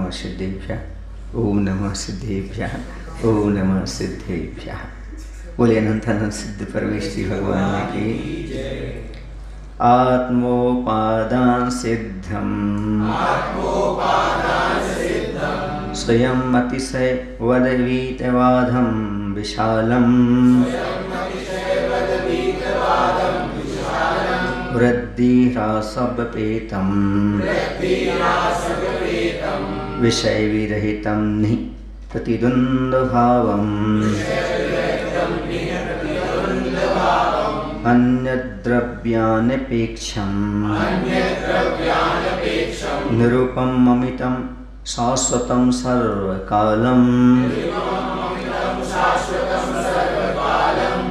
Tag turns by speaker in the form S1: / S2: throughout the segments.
S1: नमः सिद्धेभ्यः, ओम नमः सिद्धेभ्यः, ओम नमः सिद्धेभ्यः। बोले अनंतानंद सिद्ध परमेश्वरी भगवान की। आत्मोपादान सिद्धम स्वयं अतिशय वदवीतवाधम विशालम वृद्धिह्रासव्यपेतम विषय विरहितम नि प्रतिद्वन्द्वभावम अन्यद्रव्यानपेक्षम निरूपम अमितम शाश्वतम सर्वकालम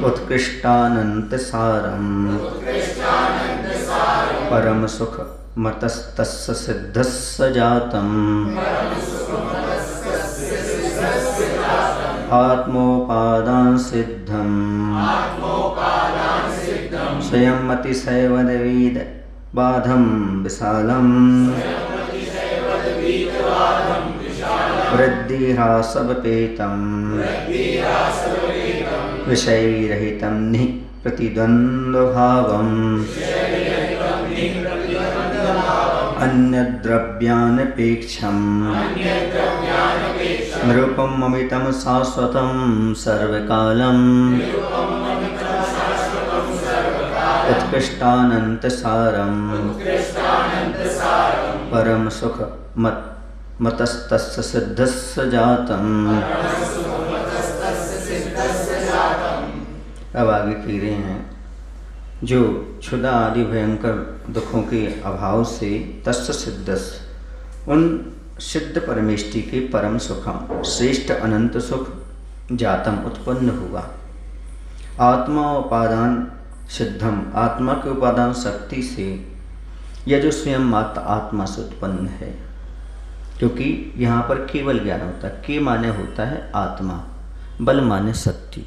S1: उत्कृष्टानंतसारम परम सुख मतस्तस्य सिद्धस्य जातम आत्मोपादान सिद्धम स्वयं अतिशयवदवीद बाधम विशालम वृद्धिह्रासव्यपेतम विषयरहितं नि प्रतिद्वन्द्वभावम अन्यद्रव्यानपेक्षम निरूपम अमितम शाश्वतम सर्वकालम उत्कृष्टानंतसारम परम सुख मतस्तस्य सिद्धस्य जातम। अब आगे कह रहे हैं, जो क्षुधा आदि भयंकर दुखों के अभाव से तस्य सिद्धस्य, उन सिद्ध परमेष्टि के परम सुखम श्रेष्ठ अनंत सुख जातम उत्पन्न हुआ। आत्मा उपादान सिद्धम, आत्मा के उपादान शक्ति से यह जो स्वयं मात्र आत्मा से उत्पन्न है, क्योंकि यहाँ पर केवल ज्ञान होता है। के माने होता है आत्मा, बल माने शक्ति।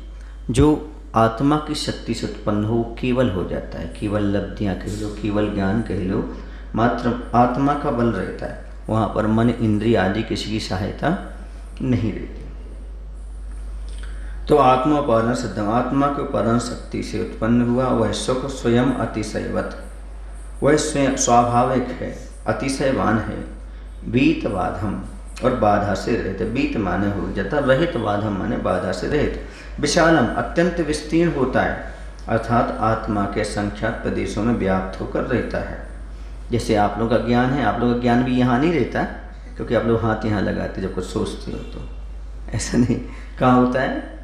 S1: जो आत्मा की शक्ति से उत्पन्न हो केवल हो जाता है। केवल लब्धियाँ कह लो, केवल ज्ञान कह लो, मात्र आत्मा का बल रहता है। वहाँ पर मन इंद्रिय आदि किसी की सहायता नहीं रहती। तो आत्मा उपादान सिद्धम, आत्मा के उपादान शक्ति से उत्पन्न हुआ वह सुख स्वयं अतिशयवत, वह स्वयं स्वाभाविक है, अतिशयवान है। बीत बाधम, और बाधा से रहित। बीत माने हो जाता, रहित बाधम माने बाधा से रहित। विशालम, अत्यंत विस्तीर्ण होता है, अर्थात आत्मा के संख्यात प्रदेशों में व्याप्त होकर रहता है। जैसे आप लोग का ज्ञान है, आप लोग का ज्ञान भी यहाँ नहीं रहता, क्योंकि आप लोग हाथ यहाँ लगाते जब कुछ सोचते हो, तो ऐसा नहीं। कहाँ होता है?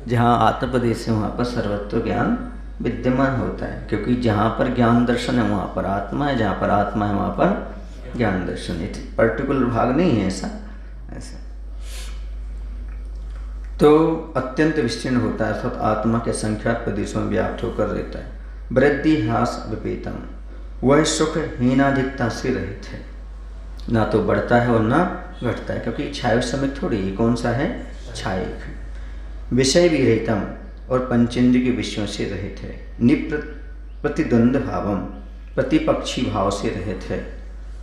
S1: जहाँ आत्म प्रदेश है वहाँ पर सर्वत्र ज्ञान विद्यमान होता है, क्योंकि जहाँ पर ज्ञान दर्शन है वहाँ पर आत्मा है, जहाँ पर आत्मा है वहाँ पर ज्ञान दर्शन। पर्टिकुलर भाग नहीं है ऐसा। तो अत्यंत विस्तीर्ण होता है, अर्थात आत्मा के संख्यात प्रदेशों में व्याप्त होकर रहता है। वृद्धि ह्रास विपेतम, वह सुख हीनाधिकता से रहित है, ना तो बढ़ता है और ना घटता है, क्योंकि क्षाय समय थोड़ी ही। कौन सा है? क्षायक। विषय विरहितम, और पंचेंद्रिय के विषयों से रहित है। निप्रतिद्वंद भावम, प्रतिपक्षी भाव से रहित है,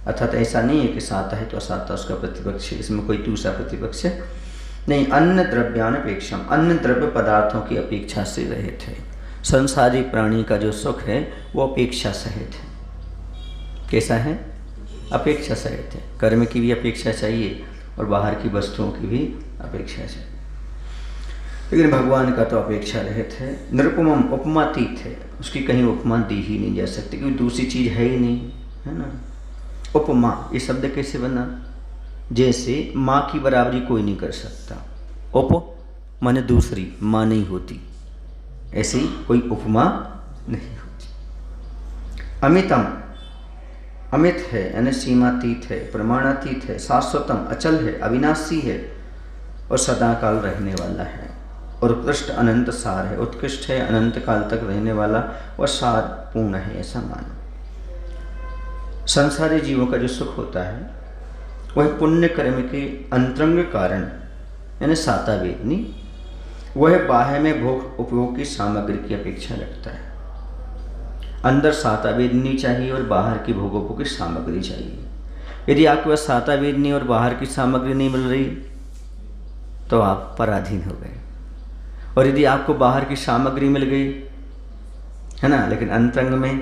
S1: अर्थात ऐसा नहीं है कि साता है तो असाता उसका प्रतिपक्ष है, इसमें कोई दूसरा प्रतिपक्ष है नहीं। अन्य द्रव्यानपेक्षम, अन्य द्रव्य पदार्थों की अपेक्षा से रहित है। संसारी प्राणी का जो सुख है वो अपेक्षा सहित है। कैसा है? अपेक्षा सहित है। कर्म की भी अपेक्षा चाहिए और बाहर की वस्तुओं की भी अपेक्षा चाहिए, लेकिन भगवान का तो अपेक्षा रहित है। निरुपमम, उपमातीत है, उसकी कहीं उपमा दी ही नहीं जा सकती, क्योंकि दूसरी चीज है ही नहीं, है ना। उपमा, ये शब्द कैसे बना? जैसे माँ की बराबरी कोई नहीं कर सकता। उप माने दूसरी, माँ नहीं होती, ऐसे ही कोई उपमा नहीं होती। अमितम, अमित है यानी सीमातीत है, प्रमाणातीत है, शाश्वतम अचल है, अविनाशी है और सदाकाल रहने वाला है। और उत्कृष्ट अनंत सार है, उत्कृष्ट है, अनंत काल तक रहने वाला और सार पूर्ण है, ऐसा मानो। संसारी जीवों का जो सुख होता है वह पुण्य कर्म के अंतरंग कारण यानी साता वेदनी, वह बाह्य में भोग उपयोग की सामग्री की अपेक्षा रखता है। अंदर साता वेदनी चाहिए और बाहर की भोगोपभोग की सामग्री चाहिए। यदि आपके पास साता वेद नहीं और बाहर की सामग्री नहीं मिल रही तो आप पराधीन हो गए। और यदि आपको बाहर की सामग्री मिल गई है ना, लेकिन अंतरंग में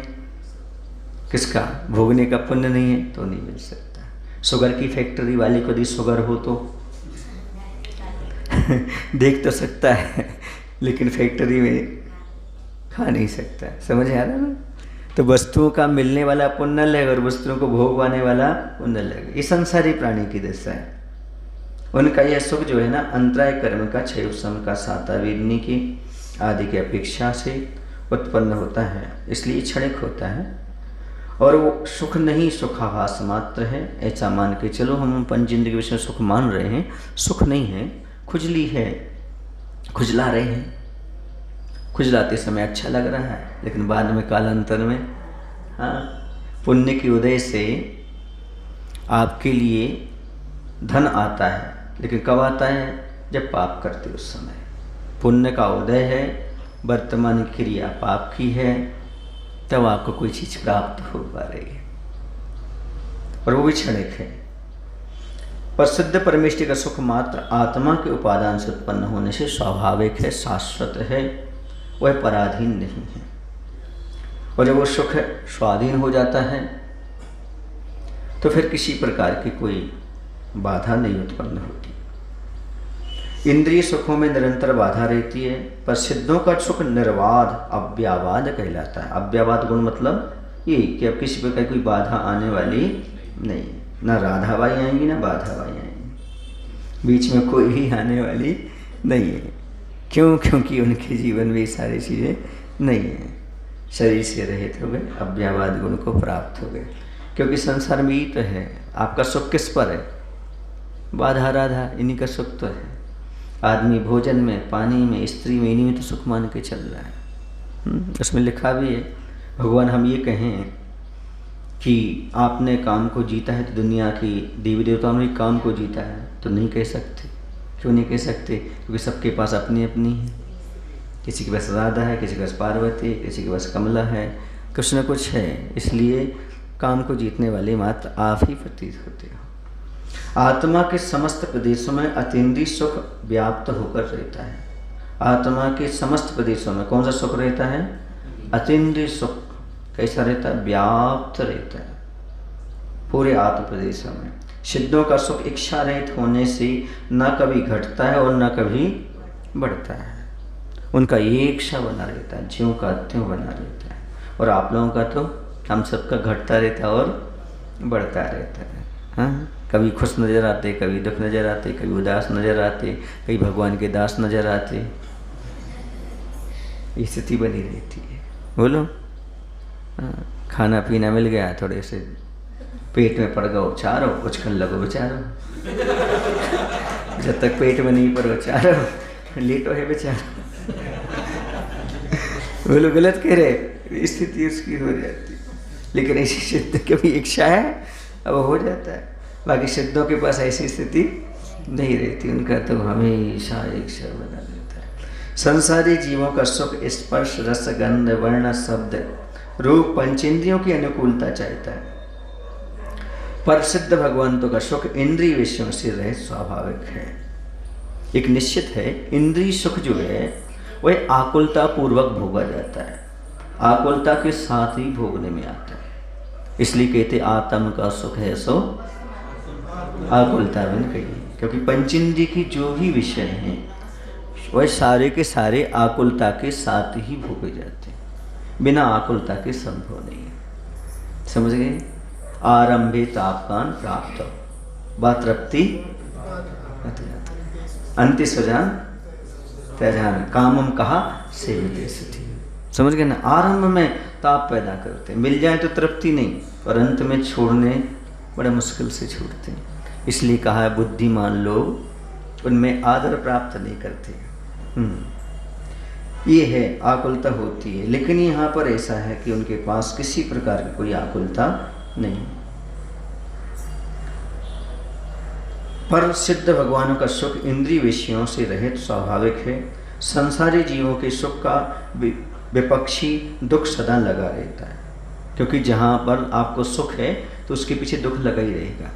S1: किसका भोगने का पुण्य नहीं है तो नहीं मिल सकता। शुगर की फैक्ट्री वाले को यदि शुगर हो तो देख तो सकता है लेकिन फैक्ट्री में खा नहीं सकता। समझ आ रहा ना? तो वस्तुओं का मिलने वाला पुण्य लगेगा और वस्तुओं को भोगवाने वाला पुण्य लगेगा। ये संसारी प्राणी की दशा है। उनका यह सुख जो है ना, अंतराय कर्म का, क्षय उपशम का, साता वेदनी की आदि की अपेक्षा से उत्पन्न होता है, इसलिए क्षणिक होता है। और वो सुख नहीं, सुखाभास मात्र है। ऐसा मान के चलो, हम पंचेंद्रिय के विषय में सुख मान रहे हैं, सुख नहीं है, खुजली है, खुजला रहे हैं। खुजलाते समय अच्छा लग रहा है, लेकिन बाद में कालांतर में पुण्य के उदय से आपके लिए धन आता है, लेकिन कब आता है? जब पाप करते उस समय। पुण्य का उदय है, वर्तमान क्रिया पाप की है, तब आपको कोई चीज़ प्राप्त हो पा रही है, और वो भी क्षणिक है। पर सिद्ध परमेष्टि का सुख मात्र आत्मा के उपादान से उत्पन्न होने से स्वाभाविक है, शाश्वत है, वह पराधीन नहीं है। और जब वो सुख स्वाधीन हो जाता है तो फिर किसी प्रकार की कोई बाधा नहीं उत्पन्न होती। इंद्रिय सुखों में निरंतर बाधा रहती है, पर सिद्धों का सुख निर्वाध अव्यावाद कहलाता है। अव्यावाद गुण मतलब ये कि अब किसी प्रकार कोई बाधा आने वाली नहीं, ना राधाबाई आएंगी ना बाधाबाई आएंगी, बीच में कोई भी आने वाली नहीं है। क्यों? क्योंकि उनके जीवन में ये सारी चीज़ें नहीं है, शरीर से रहित हो गए, अव्यावाद गुण को प्राप्त हो गए। क्योंकि संसार में ही तो है, आपका सुख किस पर है? बाधा राधा, इन्हीं का सुख तो है। आदमी भोजन में, पानी में, स्त्री में, इन्हीं में तो सुख मान के चल रहा है। उसमें लिखा भी है, भगवान हम ये कहें कि आपने काम को जीता है तो दुनिया की देवी देवताओं ने काम को जीता है, तो नहीं कह सकते। क्यों नहीं कह सकते? क्योंकि सबके पास अपनी अपनी है। किसी के पास राधा है, किसी के पास पार्वती, किसी के पास कमला है, कुछ न कुछ है। इसलिए काम को जीतने वाले मात्र आप ही प्रतीत होते हो। आत्मा के समस्त प्रदेशों में अतीन्द्रिय सुख व्याप्त होकर रहता है। आत्मा के समस्त प्रदेशों में कौन सा सुख रहता है? अतीन्द्रिय सुख। कैसा रहता है? व्याप्त रहता है पूरे आत्म प्रदेशों में। सिद्धों का सुख इच्छा रहित होने से न कभी घटता है और न कभी बढ़ता है। उनका एक सा बना रहता है, ज्यों का त्यों बना रहता है। और आप लोगों का तो हम सबका घटता रहता है और बढ़ता रहता है। हाँ, कभी खुश नज़र आते, कभी दुख नज़र आते, कभी उदास नज़र आते, कभी भगवान के दास नज़र आते। ये स्थिति बनी रहती है। बोलो, खाना पीना मिल गया, थोड़े से पेट में पड़ गो चारो, कुछ खन लगो बेचारो। जब तक पेट में नहीं पड़ो चारो, लेटो है बेचारो। बोलो, गलत कह रहे, स्थिति उसकी हो जाती। लेकिन ऐसी सिद्ध की भी इच्छा है, अब हो जाता है। बाकी सिद्धों के पास ऐसी स्थिति नहीं रहती, उनका तो हमेशा इच्छा बना रहता है। संसारी जीवों का सुख स्पर्श, रस, गंध, वर्ण, शब्द, रूप, पंचेंद्रियों की अनुकूलता चाहता है। पर सिद्ध भगवंतों का सुख इंद्रिय विषयों से रहित स्वाभाविक है। एक निश्चित है, इंद्रिय सुख जो है वह आकुलता पूर्वक भोगा जाता है, आकुलता के साथ ही भोगने में आता है। इसलिए कहते आत्म का सुख है सो आकुलता बिन कही। क्योंकि पंचेंद्रिय की जो भी विषय हैं वह सारे के सारे आकुलता के साथ ही भोगे जाते हैं, बिना आकुलता के संभव नहीं है। समझ गए? आरंभे तापकान प्राप्त व तृप्ति अंति स्वजान त्यजान कामम कहा सेवते सती। समझ गए ना? आरंभ में ताप पैदा करते, मिल जाए तो तृप्ति नहीं, और अंत में छोड़ने बड़े मुश्किल से छोड़ते हैं। इसलिए कहा है बुद्धिमान लोग उनमें आदर प्राप्त नहीं करते। ये है, आकुलता होती है। लेकिन यहाँ पर ऐसा है कि उनके पास किसी प्रकार की कोई आकुलता नहीं। पर सिद्ध भगवानों का सुख इंद्रिय विषयों से रहित स्वाभाविक है। संसारी जीवों के सुख का विपक्षी दुख सदा लगा रहता है, क्योंकि जहाँ पर आपको सुख है तो उसके पीछे दुख लगा ही रहेगा।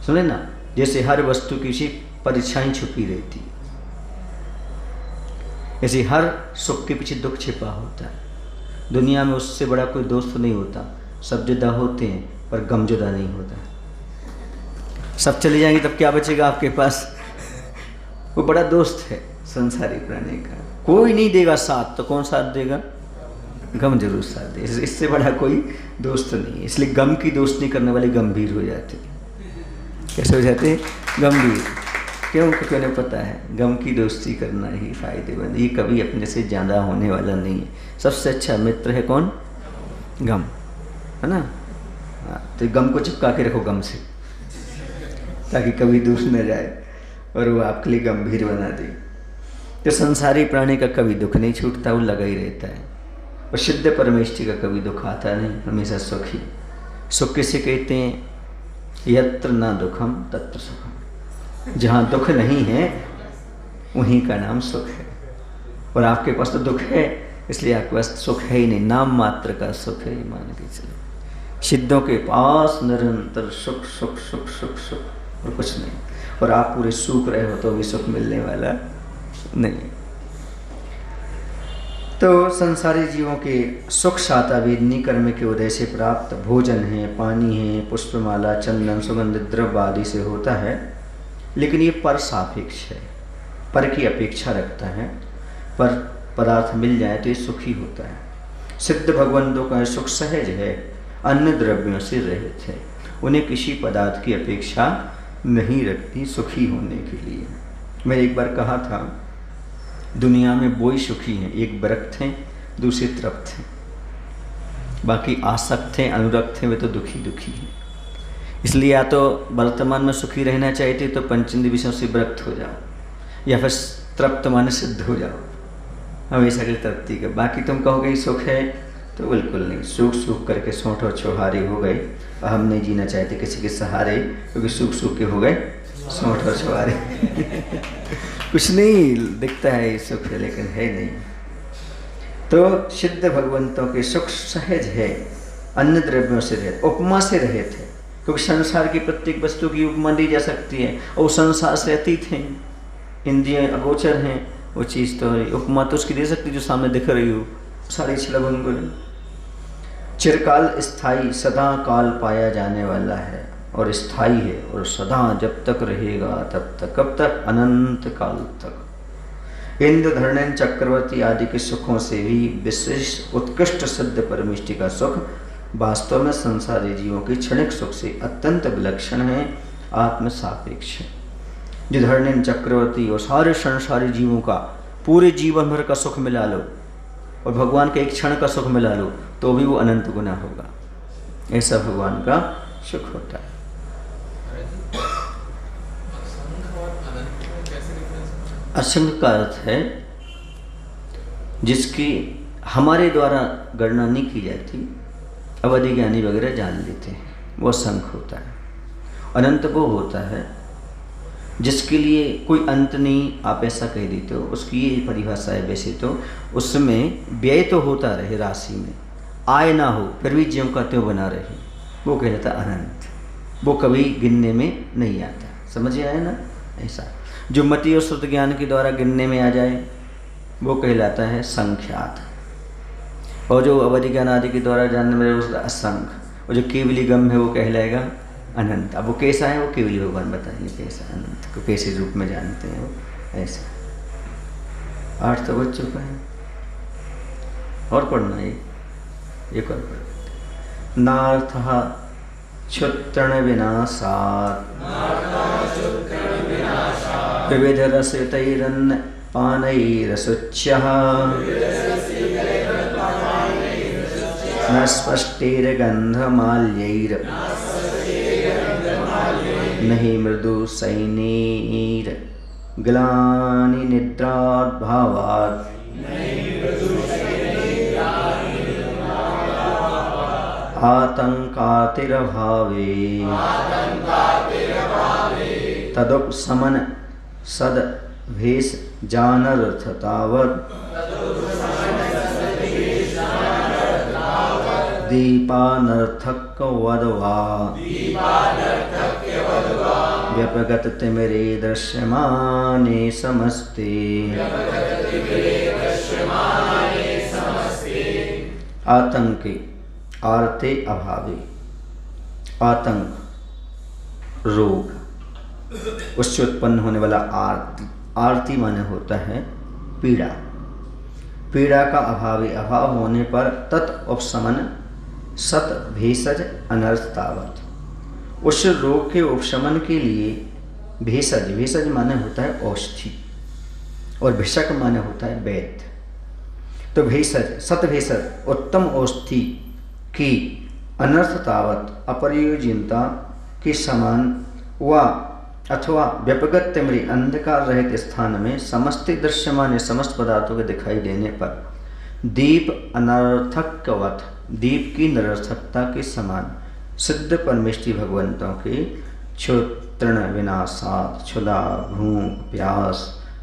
S1: सुने ना, जैसे हर वस्तु की पीछे परीक्षाएं छुपी रहती, ऐसे हर सुख के पीछे दुख छिपा होता है। दुनिया में उससे बड़ा कोई दोस्त नहीं होता। सब जुदा होते हैं पर गम जुदा नहीं होता। सब चले जाएंगे तब क्या बचेगा आपके पास? वो बड़ा दोस्त है संसारी प्राणी का। कोई नहीं देगा साथ तो कौन साथ देगा? गम जरूर साथ दे। इससे बड़ा कोई दोस्त नहीं है। इसलिए गम की दोस्ती करने वाले गंभीर हो जाते। कैसे हो जाते? गंभीर। क्यों? क्योंकि उन्हें पता है गम की दोस्ती करना ही फायदेमंद। ये कभी अपने से ज़्यादा होने वाला नहीं है। सबसे अच्छा मित्र है कौन? गम, है ना? तो गम को चिपका के रखो गम से, ताकि कभी दूर न जाए और वो आपके लिए गंभीर बना दे। तो संसारी प्राणी का कभी दुख नहीं छूटता, वो लगा ही रहता है। और सिद्ध परमेष्ठी का कभी दुख आता नहीं, हमेशा सुख ही। सुख किसे कहते हैं? यत्र न दुखम तत्र सुखम। जहाँ दुख नहीं है वहीं का नाम सुख है। और आपके पास तो दुख है, इसलिए आपके पास सुख है ही नहीं, नाम मात्र का सुख है, मान के चलो। सिद्धों के पास निरंतर सुख सुख सुख सुख सुख और कुछ नहीं। और आप पूरे सूख रहे हो तो भी सुख मिलने वाला नहीं। तो संसारी जीवों के सुख साता वेदनी कर्म के उदय से प्राप्त भोजन है, पानी है, पुष्पमाला, चंदन, सुगंधित द्रव्य आदि से होता है। लेकिन ये पर सापेक्ष है, पर की अपेक्षा रखता है। पर पदार्थ मिल जाए तो ये सुखी होता है। सिद्ध भगवंतों का सुख सहज है, अन्य द्रव्यों से रहित है। उन्हें किसी पदार्थ की अपेक्षा नहीं रखती सुखी होने के लिए। मैं एक बार कहा था, दुनिया में वो ही सुखी हैं, एक विरक्त हैं, दूसरे तृप्त हैं। बाकी आसक्त हैं, अनुरक्त हैं, वे तो दुखी दुखी हैं। इसलिए या तो वर्तमान में सुखी रहना चाहते तो पंचेंद्रिय विषयों से विरक्त हो जाओ, या फिर तृप्त माने सिद्ध हो जाओ, हमेशा की तृप्ति का। बाकी तुम कहोगे सुख है तो बिल्कुल नहीं। सूख सूख करके सोंठ और छोहारे हो गए। हम नहीं जीना चाहते किसी के सहारे, क्योंकि सूख सूख के हो गए सोंठ और छोहारे। कुछ नहीं दिखता है ये सुख है, लेकिन है नहीं। तो सिद्ध भगवंतों के सुख सहज है, अन्य द्रव्यों से रहित, उपमा से रहित है। क्योंकि संसार की प्रत्येक वस्तु की उपमा दी जा सकती है, और संसार से अतीत हैं, इंद्रियां अगोचर हैं। वो चीज़ तो है, उपमा तो उसकी दे सकती जो सामने दिख रही हो। सारी छलभंगुर चिरकाल स्थायी, सदा काल पाया जाने वाला है और स्थायी है, और सदा जब तक रहेगा तब तक। कब तक? अनंत काल तक। इंद्र, धर्णन, चक्रवर्ती आदि के सुखों से भी विशिष्ट उत्कृष्ट सिद्ध परमेष्टि का सुख वास्तव में संसारी जीवों के क्षणिक सुख से अत्यंत विलक्षण है, आत्म सापेक्ष है। जो धर्णन, चक्रवर्ती और सारे संसारी जीवों का पूरे जीवन भर का सुख मिला लो और भगवान के एक क्षण का सुख मिला लो तो भी वो अनंत गुना होगा। ऐसा भगवान का सुख होता है। असंख्य का अर्थ है जिसकी हमारे द्वारा गणना नहीं की जाती, अवधि ज्ञानी वगैरह जान लेते हैं, वो असंख्य होता है। अनंत वो होता है जिसके लिए कोई अंत नहीं, आप ऐसा कह देते हो। उसकी ये परिभाषा है वैसे तो, उसमें व्यय तो होता रहे, राशि में आय ना हो फिर भी ज्यों का त्यों बना रहे, वो कहलाता अनंत। वो कभी गिनने में नहीं आता। समझ आया ना? ऐसा जो मति और श्रुत ज्ञान के द्वारा गिनने में आ जाए वो कहलाता है संख्यात, और जो अवधि ज्ञान आदि के द्वारा जानने में उसका असंख्य, और जो केवली गम है वो कहलाएगा अनंत। अब वो कैसा है वो केवली भगवान बताएंगे कैसा अनंत को कैसे रूप में जानते हैं वो। ऐसा 8 तो बज चुका है, और पढ़ना है एक और पढ़। नार्थः क्षुत्रण विनाशात् विविध रसतैरन्न पानैरसुच्यः न स्पष्टैर्गन्धमाल्यैर् नहि मृदु सैनैर् ग्लानि निद्राद्भावात् आतंकातिरभावे तदुपशमन सद्भेष जानर्थतावत् दीपानर्थक वदवा व्यपगत तिमिरे दृश्यमाने समस्ते। आतंके आरते अभावे, आतंक रोग, उससे उत्पन्न होने वाला आरती, आरती माने होता है पीड़ा, पीड़ा का अभावी, अभाव होने पर तत् उपशमन सत भेषज अनर्थ तावत, उस रोग के उपशमन के लिए भेषज, भेषज माने होता है औषधि और भिषक माने होता है वैद्य। तो भेषज, सत भेषज उत्तम औषधि की अनर्थ तावत अप्रयोजनता के समान व अथवा व्यपगत तिमरी अंधकार रहित स्थान में समस्त दृश्यमान समस्त पदार्थों के दिखाई देने पर दीप अनर्थकवत, दीप की निरर्थकता के समान सिद्ध परमेष्टि भगवंतों के क्षुत्रण विनाशात, क्षुधा भूख प्यास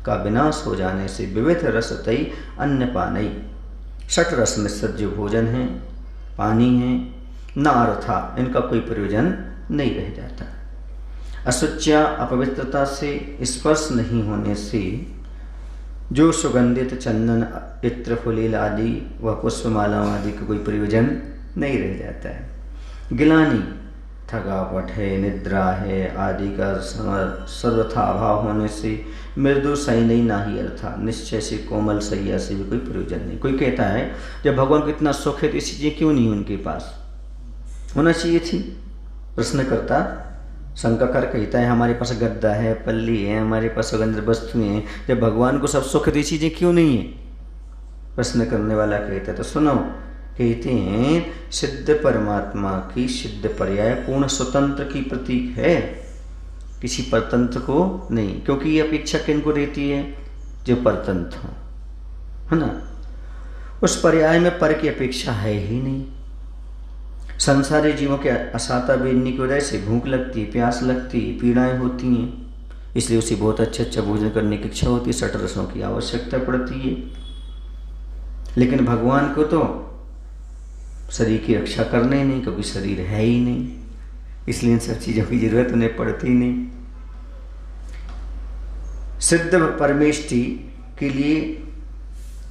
S1: का विनाश हो जाने से विविध रसतई अन्न पानई, षट रस मिश्रित जो भोजन है, पानी है, न अर्था, इनका कोई प्रयोजन नहीं रह जाता। अशुच्या अपवित्रता से, स्पर्श नहीं होने से जो सुगंधित चंदन इत्र फुलील आदि व पुष्पमालाओं आदि का कोई प्रयोजन नहीं रह जाता है। गिलानी, थकावट है, निद्रा है आदि का सर्वथा अभाव होने से मृदु सैनी नाही अर्था, निश्चय से कोमल सैया से भी कोई प्रयोजन नहीं। कोई कहता है जब भगवान को इतना सुख है तो ऐसी चीज़ें क्यों नहीं उनके पास होना चाहिए थी। प्रश्नकर्ता शंका कर कहता है हमारे पास गद्दा है, पल्ली है, हमारे पास सुगंधित वस्तुएं हैं, जब भगवान को सब सुख है चीज़ें क्यों नहीं है। प्रश्न करने वाला कहता है तो सुनो, कहते हैं सिद्ध परमात्मा की सिद्ध पर्याय पूर्ण स्वतंत्र की प्रतीक है, किसी परतंत्र को नहीं, क्योंकि ये अपेक्षा किनको रहती है जो परतंत्र हो, है ना। उस पर्याय में पर की अपेक्षा है ही नहीं। संसारी जीवों के असाता बेचने की वजह से भूख लगती है, प्यास लगती है, पीड़ाएं होती हैं, इसलिए उसे बहुत अच्छा भोजन करने की इच्छा होती है, षट रसों की आवश्यकता पड़ती है। लेकिन भगवान को तो शरीर की रक्षा करना ही नहीं, क्योंकि शरीर है ही नहीं, इसलिए इन सब चीज़ों की जरूरत उन्हें पड़ती नहीं। सिद्ध परमेष्टि के लिए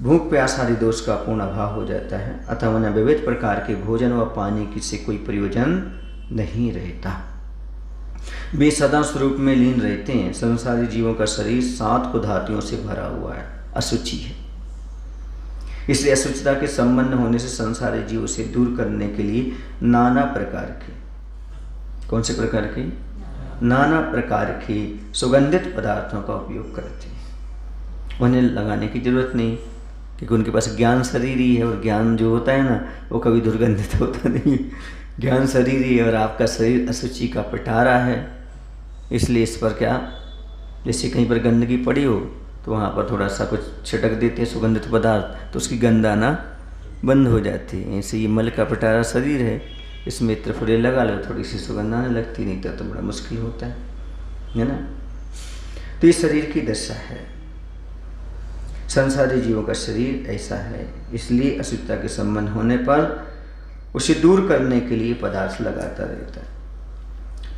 S1: भूख प्यास आदि दोष का पूर्ण अभाव हो जाता है, अतः उन्हें विविध प्रकार के भोजन व पानी की से कोई प्रयोजन नहीं रहता। वे सदा स्वरूप में लीन रहते हैं। संसारी जीवों का शरीर 7 कुधातियों से भरा हुआ है, अशुचि है, इसलिए अशुचिता के संबंध होने से संसारी जीवों से दूर करने के लिए नाना प्रकार के, कौन से प्रकार के, नाना प्रकार के सुगंधित पदार्थों का उपयोग करते हैं। उन्हें लगाने की जरूरत नहीं, क्योंकि उनके पास ज्ञान शरीर ही है, और ज्ञान जो होता है ना वो कभी दुर्गंधित होता नहीं है। ज्ञान शरीर ही है और आपका शरीर अशुचि का पिटारा है, इसलिए इस पर क्या, जैसे कहीं पर गंदगी पड़ी हो तो वहाँ पर थोड़ा सा कुछ छिटक देते हैं सुगंधित पदार्थ, तो उसकी गंध आना बंद हो जाती है। ऐसे ये मल का पिटारा शरीर है, इसमें इत्र फुले लगा लो, थोड़ी सी सुगंध आने लगती, नहीं तो बड़ा मुश्किल होता है ना। तो ये शरीर की दशा है, संसारी जीवों का शरीर ऐसा है, इसलिए अशुद्धता के संबंध होने पर उसे दूर करने के लिए पदार्थ लगाता रहता है।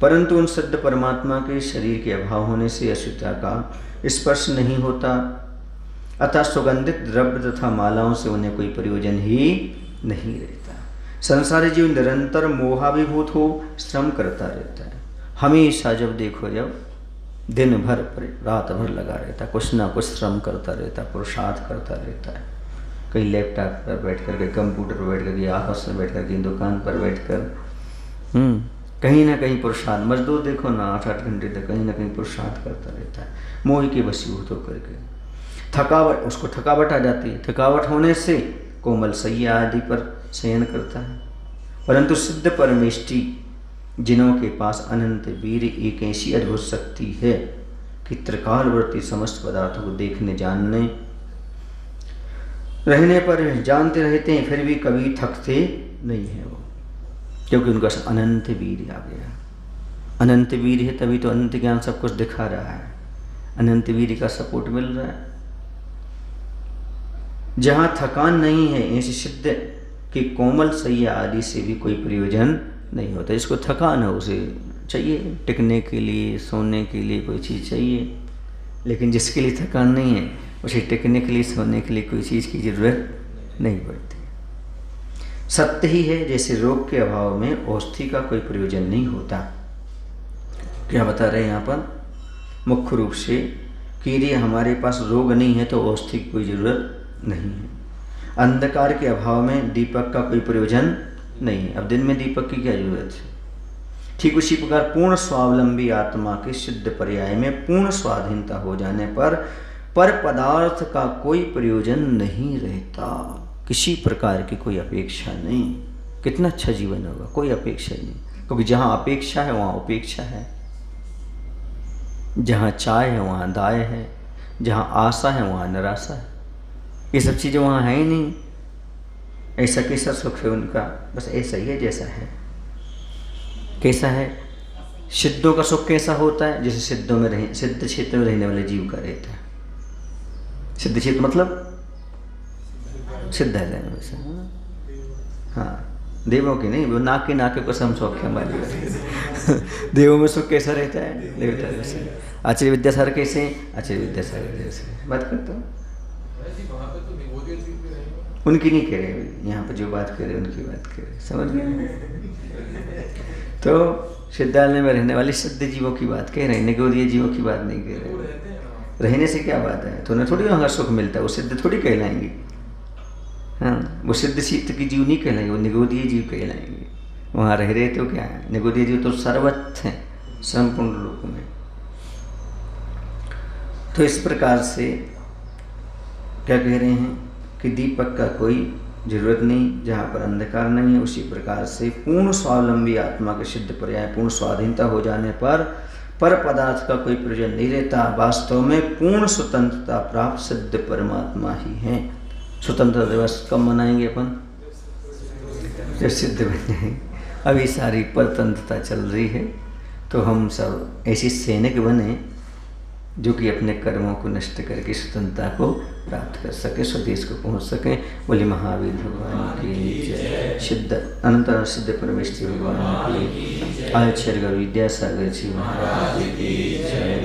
S1: परंतु उन सिद्ध परमात्मा के शरीर के अभाव होने से अशुद्धता का स्पर्श नहीं होता, अतः सुगंधित द्रव्य तथा मालाओं से उन्हें कोई प्रयोजन ही नहीं रहता। संसारी जीव निरंतर मोहाभिभूत हो श्रम करता रहता है, हमेशा जब देखो जब दिन भर रात भर लगा रहता, कुछ ना कुछ श्रम करता रहता, पुरुषार्थ करता रहता है। कहीं लैपटॉप पर बैठ कर, कहीं कंप्यूटर पर बैठ कर, कहीं ऑफिस में बैठ कर, कहीं दुकान पर बैठ कर, कहीं ना कहीं पुरुषार्थ, मजदूर देखो ना 8-8 घंटे तक कहीं ना कहीं पुरुषार्थ करता रहता है, मोह के वशीभूत होकर के। थकावट, उसको थकावट आ जाती है, थकावट होने से कोमल सैया आदि पर शयन करता है। परंतु सिद्ध परमेष्टि जिनों के पास अनंत वीर एक ऐसी अद्भुत शक्ति है कि त्रिकालवर्ती समस्त पदार्थों को देखने जानने रहने पर जानते रहते हैं, फिर भी कभी थकते नहीं है वो, क्योंकि उनका अनंत वीर आ गया। अनंत वीर है तभी तो अनंत ज्ञान सब कुछ दिखा रहा है, अनंत वीर का सपोर्ट मिल रहा है। जहाँ थकान नहीं है, ऐसी सिद्ध कि कोमल सैया आदि से भी कोई प्रयोजन नहीं होता। जिसको थकान है उसे चाहिए टिकने के लिए, सोने के लिए कोई चीज़ चाहिए, लेकिन जिसके लिए थकान नहीं है उसे टिकने के लिए, सोने के लिए कोई चीज़ की ज़रूरत नहीं पड़ती। सत्य ही है जैसे रोग के अभाव में औषधि का कोई प्रयोजन नहीं होता। क्या बता रहे हैं यहाँ पर? मुख्य रूप से कि यदि हमारे पास रोग नहीं है तो औषधि की कोई ज़रूरत नहीं है। अंधकार के अभाव में दीपक का कोई प्रयोजन नहीं है। अब दिन में दीपक की क्या जरूरत है? ठीक उसी प्रकार पूर्ण स्वावलंबी आत्मा के सिद्ध पर्याय में पूर्ण स्वाधीनता हो जाने पर पदार्थ का कोई प्रयोजन नहीं रहता। किसी प्रकार की कोई अपेक्षा नहीं। कितना अच्छा जीवन होगा, कोई अपेक्षा नहीं, क्योंकि जहाँ अपेक्षा है वहाँ उपेक्षा है, जहाँ चाय है वहाँ दाय है, जहाँ आशा है वहाँ निराशा है। ये सब चीज़ें वहाँ है ही नहीं। ऐसा कैसा सुख है उनका? बस ऐसा ही है जैसा है। कैसा है? सिद्धों का सुख कैसा होता है? जैसे सिद्ध क्षेत्र में रहने वाले जीव का रहता है। सिद्ध क्षेत्र मतलब सिद्ध है रहने वैसे। हाँ, देवों की नहीं, वो नाके नाके को सम सौख्य हमारी देवों में सुख कैसा रहता है? देवता जैसे। आचार्य विद्यासागर कैसे? आचार्य विद्यासागर जैसे। बात करता हूँ उनकी नहीं कह रहे, यहाँ पर जो बात कर रहे उनकी बात कर रहे, समझ गए? तो सिद्धालय में रहने वाले सिद्ध जीवों की बात कह रहे हैं, निगोदीय जीवों की बात नहीं कह रहे। रहने से क्या बात है? तो उन्हें थोड़ी वहाँ सुख मिलता है, वो सिद्ध थोड़ी कहलाएंगे। हाँ, वो सिद्ध शीत की जीव नहीं कहलाएंगे, वो निगोदीय जीव कहलाएंगे। वहाँ रह रहे तो क्या है? निगोदीय जीव तो सर्वत्र हैं, संपूर्ण लोक में। तो इस प्रकार से क्या कह रहे हैं कि दीपक का कोई जरूरत नहीं, जहाँ पर अंधकार नहीं है। उसी प्रकार से पूर्ण स्वावलंबी आत्मा के सिद्ध पर्याय पूर्ण स्वाधीनता हो जाने पर पदार्थ का कोई प्रयोजन नहीं रहता। वास्तव में पूर्ण स्वतंत्रता प्राप्त सिद्ध परमात्मा ही है। स्वतंत्रता दिवस कब मनाएंगे अपन? जब सिद्ध बन जाएंगे। अभी सारी परतंत्रता चल रही है, तो हम सब ऐसी सैनिक बने जो कि अपने कर्मों को नष्ट करके स्वतंत्रता को प्राप्त कर सके, स्वदेश को पहुंच सके। बोले महावीर भगवान की जय, सिद्ध अनंत सिद्ध परमेश्वर भगवान की, आचार्य विद्यासागर जी महाराज की जय।